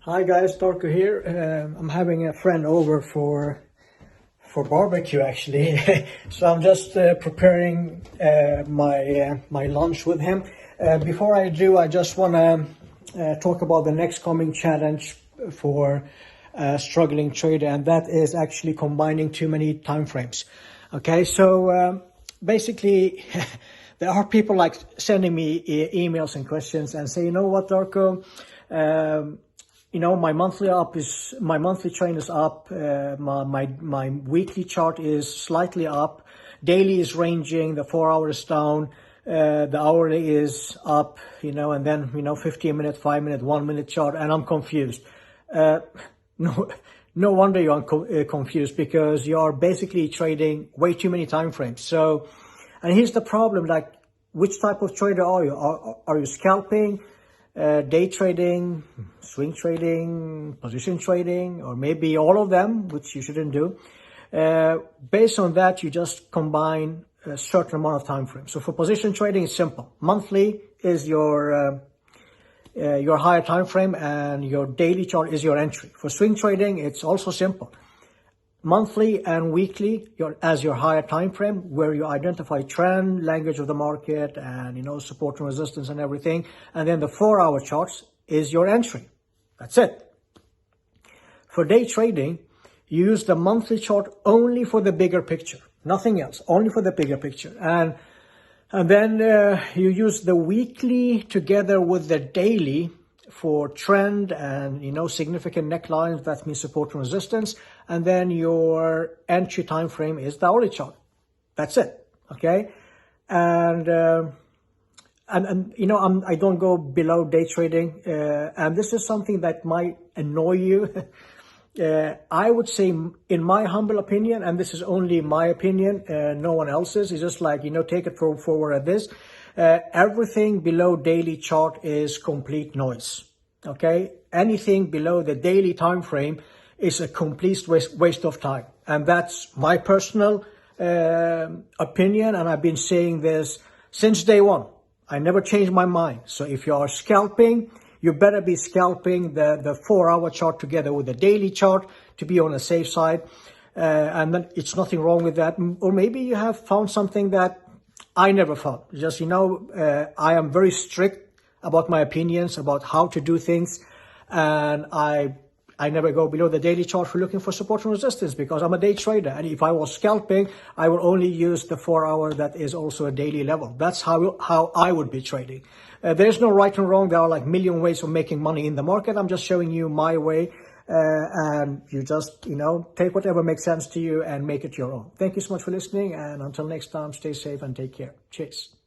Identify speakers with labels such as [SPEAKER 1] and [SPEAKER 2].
[SPEAKER 1] Hi guys, Darko here. I'm having a friend over for barbecue actually, so I'm just preparing my lunch with him. Before I do, I just want to talk about the next coming challenge for struggling trader, and that is actually combining too many time frames. Okay, so basically. There are people like sending me emails and questions and say, you know what, Darko, my monthly trend is up, my weekly chart is slightly up, daily is ranging, the 4 hours is down, the hourly is up, and then 15-minute, 5-minute, 1-minute chart, and I'm confused. No wonder you're confused, because you are basically trading way too many time frames. So, and here's the problem, like, which type of trader are you? Are you scalping, day trading, swing trading, position trading, or maybe all of them, which you shouldn't do? Based on that, you just combine a certain amount of time frame. So for position trading, it's simple. Monthly is your higher time frame, and your daily chart is your entry. For swing trading, it's also simple. Monthly and weekly as your higher time frame, where you identify trend, language of the market, and support and resistance and everything. And then the 4-hour charts is your entry. That's it. For day trading, you use the monthly chart only for the bigger picture, nothing else, only for the bigger picture. And then you use the weekly together with the daily for trend and significant necklines, that means support and resistance, and then your entry time frame is the hourly chart. That's it. Okay, and I don't go below day trading, and this is something that might annoy you. I would say, in my humble opinion, and this is only my opinion, no one else's, it's just like, take it forward at this. Everything below daily chart is complete noise. Okay, anything below the daily time frame is a complete waste of time, and that's my personal opinion. And I've been saying this since day one. I never changed my mind. So if you are scalping, you better be scalping the 4-hour chart together with the daily chart to be on the safe side. And then it's nothing wrong with that. Or maybe you have found something that I never found. Just, I am very strict about my opinions about how to do things. And I never go below the daily chart for looking for support and resistance, because I'm a day trader. And if I was scalping, I will only use the 4-hour that is also a daily level. That's how I would be trading. There's no right and wrong. There are like a million ways of making money in the market. I'm just showing you my way. And you just, take whatever makes sense to you and make it your own. Thank you so much for listening. And until next time, stay safe and take care. Cheers.